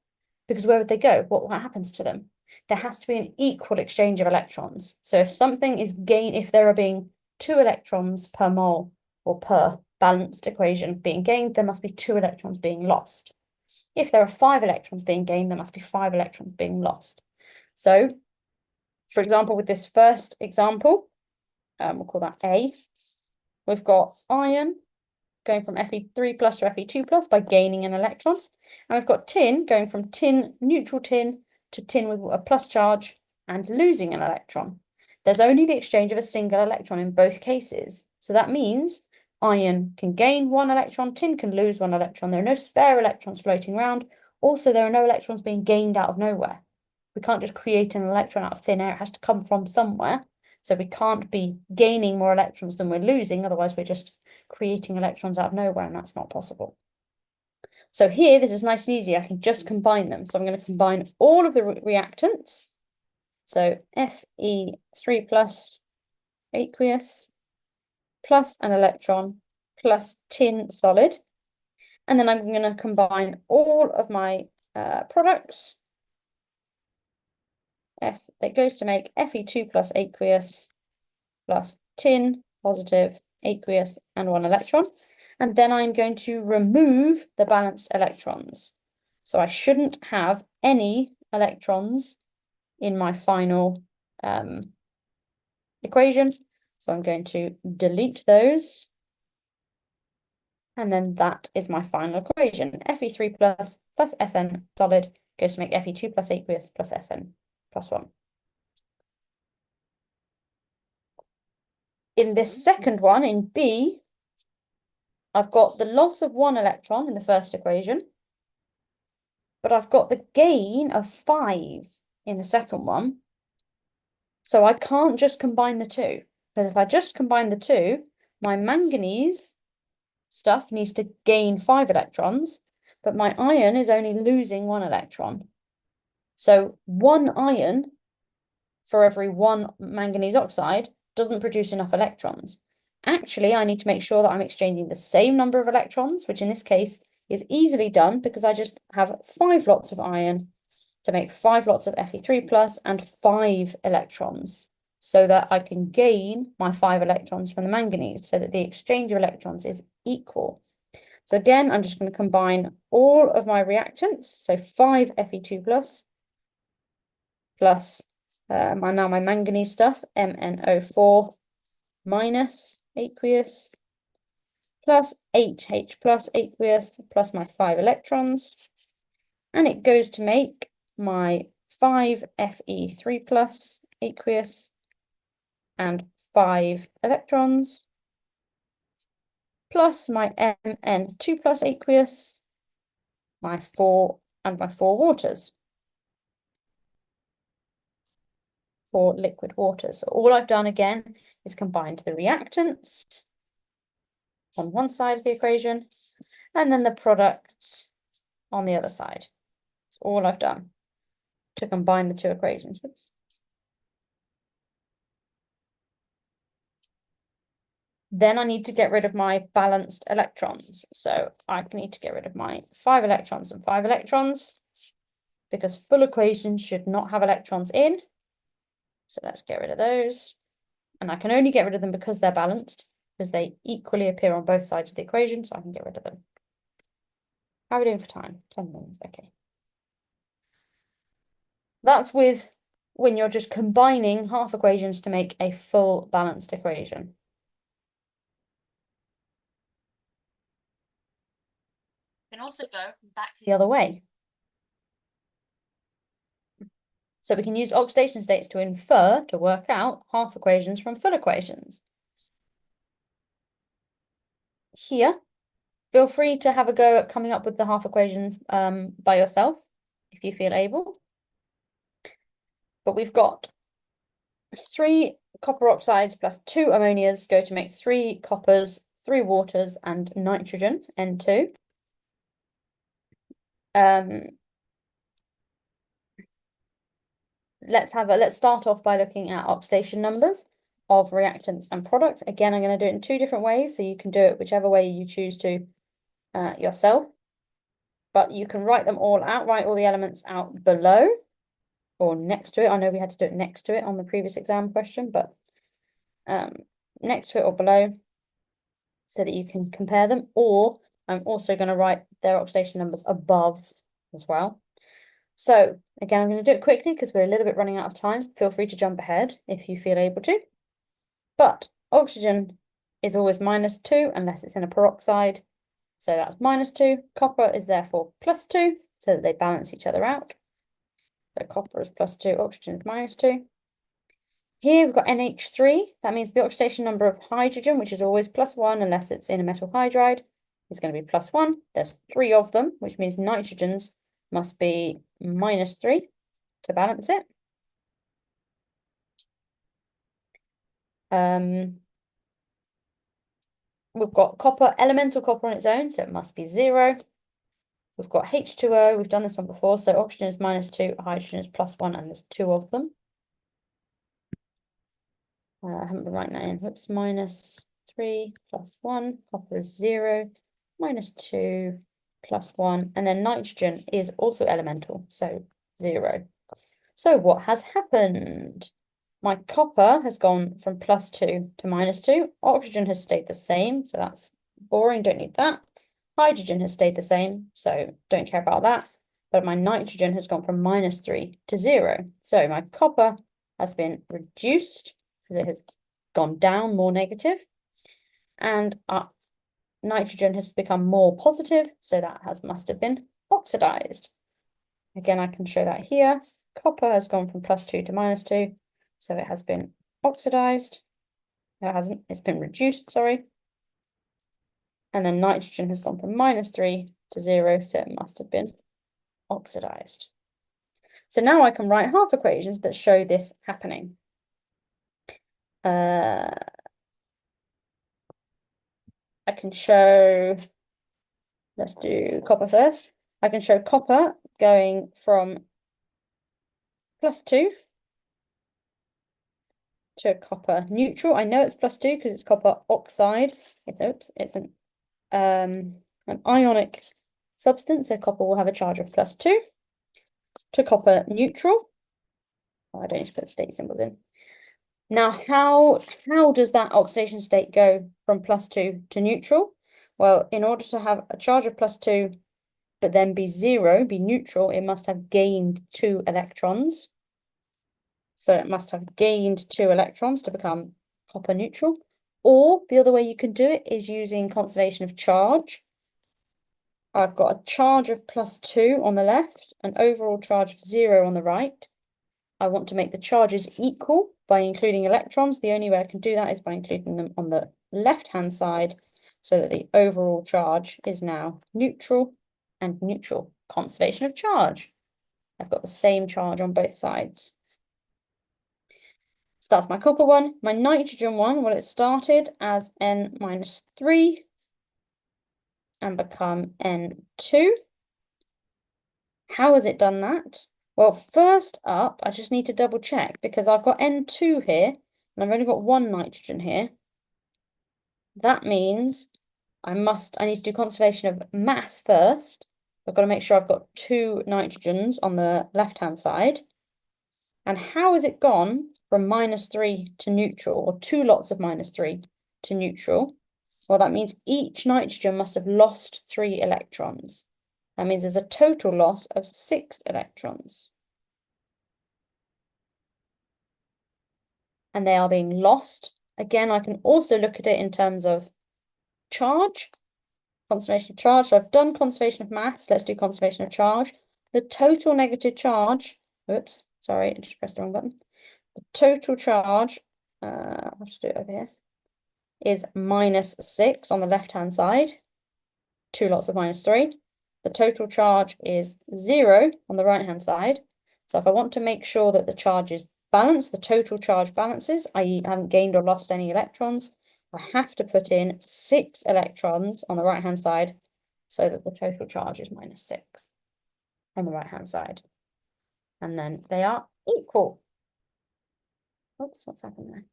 Because where would they go? What happens to them? There has to be an equal exchange of electrons. So if something is if there are being 2 electrons per mole, or per balanced equation being gained, there must be 2 electrons being lost. If there are 5 electrons being gained, there must be 5 electrons being lost. So, for example, with this first example, we'll call that A, we've got iron going from Fe3 plus to Fe2 plus by gaining an electron. And we've got tin going from tin, neutral tin, to tin with a plus charge and losing an electron. There's only the exchange of a single electron in both cases. So that means iron can gain 1 electron, tin can lose 1 electron. There are no spare electrons floating around. Also, there are no electrons being gained out of nowhere. We can't just create an electron out of thin air. It has to come from somewhere. So we can't be gaining more electrons than we're losing. Otherwise, we're just creating electrons out of nowhere, and that's not possible. So here, this is nice and easy. I can just combine them. So I'm going to combine all of the reactants. So Fe3 plus aqueous plus an electron plus tin solid. And then I'm going to combine all of my products. That goes to make Fe2 plus aqueous plus tin, positive, aqueous, and 1 electron. And then I'm going to remove the balanced electrons. So I shouldn't have any electrons in my final equation. So I'm going to delete those. And then that is my final equation. Fe3 plus Sn solid goes to make Fe2 plus aqueous plus Sn plus 1. In this second one, in B, I've got the loss of 1 electron in the first equation, but I've got the gain of 5 in the second one. So I can't just combine the two, because if I just combine the two, my manganese stuff needs to gain 5 electrons, but my iron is only losing 1 electron. So 1 iron for every 1 manganese oxide doesn't produce enough electrons. Actually, I need to make sure that I'm exchanging the same number of electrons, which in this case is easily done because I just have 5 lots of iron to make 5 lots of Fe3 plus and 5 electrons, so that I can gain my 5 electrons from the manganese, so that the exchange of electrons is equal. So again, I'm just going to combine all of my reactants, so 5 Fe2 plus now my manganese stuff, MnO4 minus aqueous plus 8H plus aqueous plus my 5 electrons, and it goes to make my 5 Fe3 plus aqueous and 5 electrons plus my Mn2 plus aqueous, my 4 waters. 4 liquid waters. So all I've done again is combined the reactants on one side of the equation and then the products on the other side. That's all I've done to combine the two equations. Oops. Then I need to get rid of my balanced electrons. So I need to get rid of my 5 electrons and 5 electrons because full equations should not have electrons in. So let's get rid of those. And I can only get rid of them because they're balanced, because they equally appear on both sides of the equation, so I can get rid of them. How are we doing for time? 10 minutes, okay. That's with when you're just combining half equations to make a full balanced equation. You can also go back the other way. So we can use oxidation states to infer, to work out half equations from full equations. Here, feel free to have a go at coming up with the half equations by yourself, if you feel able. But we've got 3 copper oxides plus 2 ammonias go to make 3 coppers, 3 waters, and nitrogen, N2. Let's start off by looking at oxidation numbers of reactants and products. Again, I'm going to do it in 2 different ways, so you can do it whichever way you choose to yourself. But you can write them all out, write all the elements out below or next to it. I know we had to do it next to it on the previous exam question, but next to it or below so that you can compare them, or I'm also going to write their oxidation numbers above as well. So again, I'm going to do it quickly because we're a little bit running out of time. Feel free to jump ahead if you feel able to. But oxygen is always -2 unless it's in a peroxide. So that's -2. Copper is therefore +2, so that they balance each other out. So copper is +2, oxygen is -2. Here we've got NH3. That means the oxidation number of hydrogen, which is always +1 unless it's in a metal hydride, is going to be +1. There's 3 of them, which means nitrogens must be -3 to balance it. We've got copper, elemental copper on its own, so it must be 0. We've got H2O, we've done this one before, so oxygen is -2, hydrogen is +1, and there's 2 of them. I haven't been writing that in. Whoops, -3 +1, copper is 0, -2 +1, and then nitrogen is also elemental, so 0. So what has happened? My copper has gone from +2 to -2. Oxygen has stayed the same, so that's boring, don't need that. Hydrogen has stayed the same, so don't care about that. But my nitrogen has gone from -3 to 0. So my copper has been reduced because it has gone down, more negative. And nitrogen has become more positive, so that must have been oxidized. Again, I can show that here. Copper has gone from +2 to -2, so it has been oxidized. No, it hasn't, it's been reduced, sorry. And then nitrogen has gone from -3 to 0, so it must have been oxidized. So now I can write half equations that show this happening. I can show, let's do copper first. I can show copper going from +2 to copper neutral. I know it's +2 because it's copper oxide. It's an ionic substance, so copper will have a charge of +2 to copper neutral. Oh, I don't need to put state symbols in. Now, how does that oxidation state go from +2 to neutral? Well, in order to have a charge of +2, but then be 0, be neutral, it must have gained 2 electrons. So it must have gained 2 electrons to become copper neutral. Or the other way you can do it is using conservation of charge. I've got a charge of +2 on the left, an overall charge of 0 on the right. I want to make the charges equal by including electrons. The only way I can do that is by including them on the left-hand side so that the overall charge is now neutral and neutral. Conservation of charge. I've got the same charge on both sides. So that's my copper one. My nitrogen one, well, it started as N-3 and become N2. How has it done that? Well, first up, I just need to double check because I've got N2 here and I've only got 1 nitrogen here. That means I need to do conservation of mass first. I've got to make sure I've got 2 nitrogens on the left-hand side. And how has it gone from -3 to neutral, or 2 lots of -3 to neutral? Well, that means each nitrogen must have lost 3 electrons. That means there's a total loss of 6 electrons. And they are being lost. Again, I can also look at it in terms of charge, conservation of charge. So I've done conservation of mass. Let's do conservation of charge. The total negative charge, oops, sorry, I just pressed the wrong button. The total charge, I'll have to do it over here, is -6 on the left-hand side. 2 lots of -3. The total charge is 0 on the right-hand side. So if I want to make sure that the charge is balanced, the total charge balances, i.e. I haven't gained or lost any electrons, I have to put in 6 electrons on the right-hand side so that the total charge is -6 on the right-hand side. And then they are equal. Oops, what's happened there?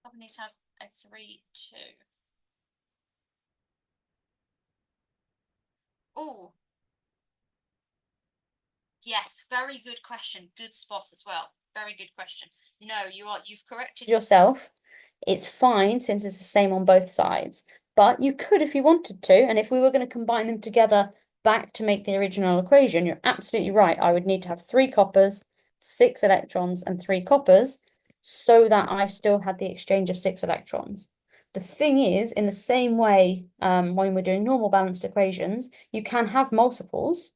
I need to have a 3, 2. Oh, Yes, very good question. Good spot as well. Very good question. No, you've corrected yourself. It's fine since it's the same on both sides. But you could if you wanted to, and if we were going to combine them together back to make the original equation, you're absolutely right. I would need to have 3 coppers, 6 electrons, and 3 coppers, so that I still had the exchange of 6 electrons. The thing is, in the same way, when we're doing normal balanced equations, you can have multiples.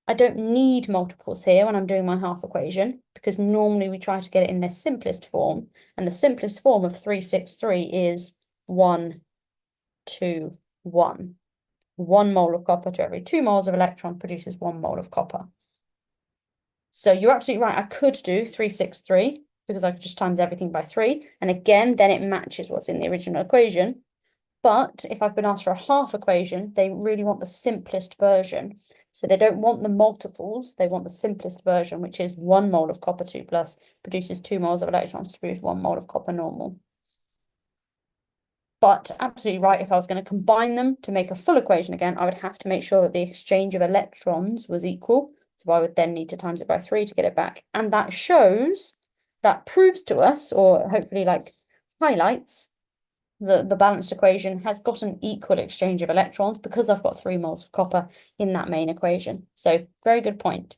I don't need multiples here when I'm doing my half equation, because normally we try to get it in their simplest form, and the simplest form of 363 is 1, 2, 1. 1 mole of copper to every 2 moles of electron produces 1 mole of copper. So you're absolutely right. I could do 363 because I could just times everything by 3. And again, then it matches what's in the original equation. But if I've been asked for a half equation, they really want the simplest version. So they don't want the multiples, they want the simplest version, which is 1 mole of copper 2 plus produces 2 moles of electrons to produce 1 mole of copper normal. But absolutely right, if I was going to combine them to make a full equation again, I would have to make sure that the exchange of electrons was equal. So I would then need to times it by 3 to get it back. And that proves to us, or hopefully like highlights, the balanced equation has got an equal exchange of electrons because I've got 3 moles of copper in that main equation. So very good point.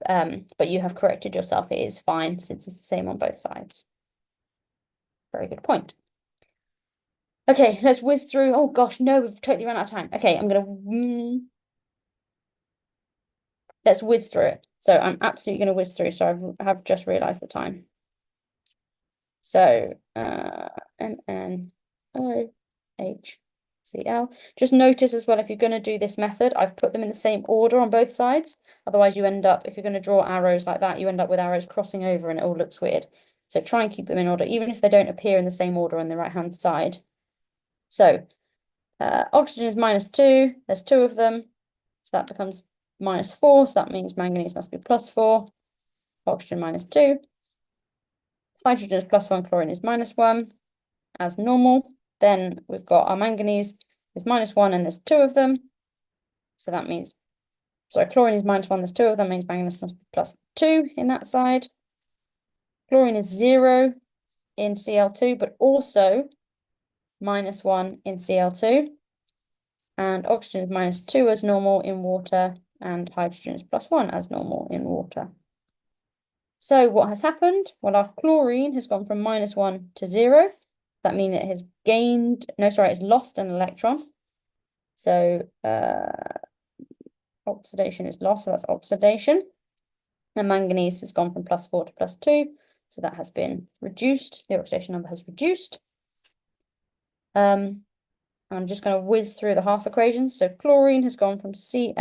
But you have corrected yourself. It is fine since it's the same on both sides. Very good point. Okay, let's whiz through. Oh gosh, no, we've totally run out of time. Okay, let's whiz through it. So I'm absolutely going to whiz through. So I have just realized the time. So MnOHCl. Just notice as well, if you're going to do this method, I've put them in the same order on both sides. Otherwise, you end up, if you're going to draw arrows like that, you end up with arrows crossing over and it all looks weird. So try and keep them in order, even if they don't appear in the same order on the right-hand side. So oxygen is -2. There's 2 of them. So that becomes -4. So that means manganese must be +4. Oxygen -2. Hydrogen is +1. Chlorine is -1, as normal. Then we've got our manganese is -1 and there's 2 of them. So that means, sorry, chlorine is -1, there's 2 of them, means manganese must be +2 in that side. Chlorine is 0 in Cl2, but also -1 in Cl2. And oxygen is -2 as normal in water, and hydrogen is +1 as normal in water. So what has happened? Well, our chlorine has gone from -1 to 0. That means it has it's lost an electron. So oxidation is lost, so that's oxidation. And manganese has gone from +4 to +2, so that has been reduced. The oxidation number has reduced. I'm just going to whiz through the half equations. So chlorine has gone from Cl-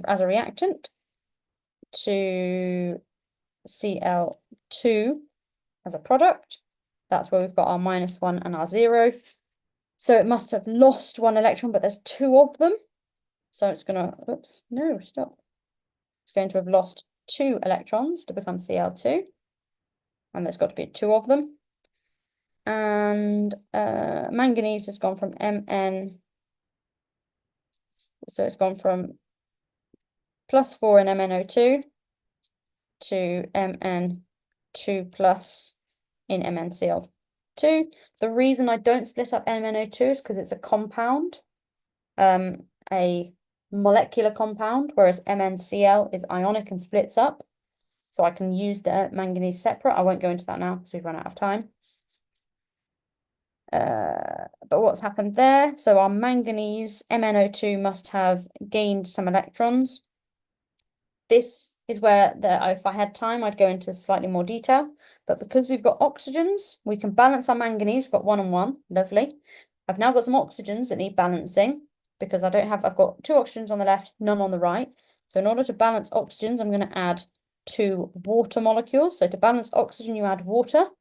as a reactant to Cl2 as a product. That's where we've got our -1 and our 0. So it must have lost 1 electron, but there's 2 of them. So it's going to, oops, no, stop. It's going to have lost 2 electrons to become Cl2. And there's got to be 2 of them. And manganese has gone from Mn. So it's gone from +4 in MnO2 to Mn2 plus in MnCl2. The reason I don't split up MnO2 is because it's a compound, a molecular compound, whereas MnCl is ionic and splits up. So I can use the manganese separate. I won't go into that now because we've run out of time. But what's happened there? So our manganese, MnO2, must have gained some electrons. This is where, if I had time, I'd go into slightly more detail. But because we've got oxygens, we can balance our manganese. We've got 1 and 1. Lovely. I've now got some oxygens that need balancing because I've got 2 oxygens on the left, none on the right. So in order to balance oxygens, I'm going to add 2 water molecules. So to balance oxygen, you add water.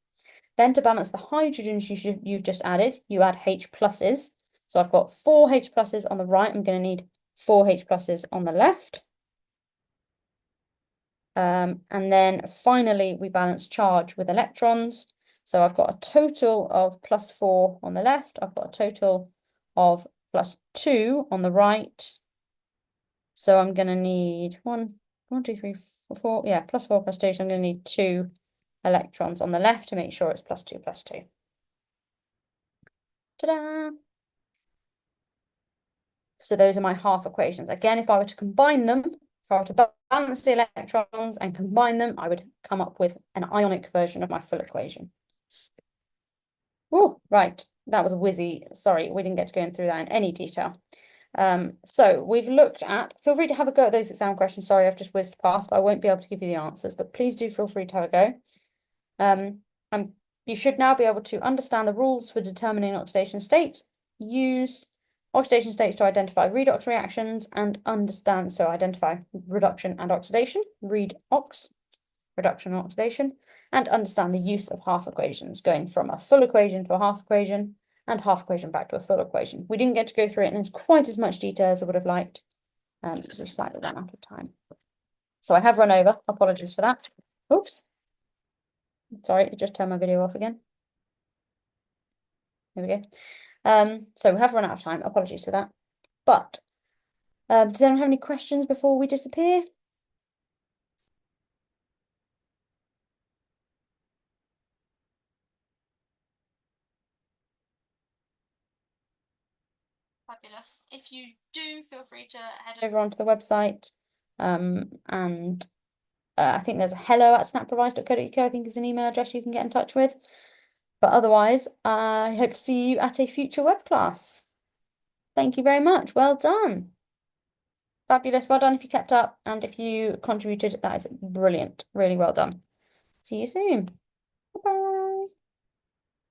Then to balance the hydrogens you've just added, you add H pluses. So I've got 4 H pluses on the right. I'm going to need 4 H pluses on the left. And then finally, we balance charge with electrons. So I've got a total of +4 on the left. I've got a total of +2 on the right. So I'm going to need one, two, three, four. Yeah, plus 4 plus 2. So I'm going to need 2 electrons on the left to make sure it's plus 2 plus 2. Ta-da! So those are my half equations. Again, if I were to combine them, if I were to balance the electrons and combine them, I would come up with an ionic version of my full equation. Oh, right. That was a whizzy. Sorry, we didn't get to go through that in any detail. So we've looked at, feel free to have a go at those exam questions. Sorry, I've just whizzed past, but I won't be able to give you the answers, but please do feel free to have a go. You should now be able to understand the rules for determining oxidation states, use oxidation states to identify redox reactions, and understand, so identify reduction and oxidation, redox, reduction and oxidation, and understand the use of half equations, going from a full equation to a half equation, and half equation back to a full equation. We didn't get to go through it in quite as much detail as I would have liked, because we slightly ran out of time. So I have run over, apologies for that. Oops. Sorry, it just turned my video off again. There we go. So we have run out of time. Apologies for that. But does anyone have any questions before we disappear? Fabulous. If you do, feel free to head over onto the website. And I think there's a hello@snapprovise.co.uk, I think is an email address you can get in touch with. But otherwise, I hope to see you at a future web class. Thank you very much. Well done. Fabulous. Well done if you kept up, and if you contributed, that is brilliant. Really well done. See you soon. Bye-bye.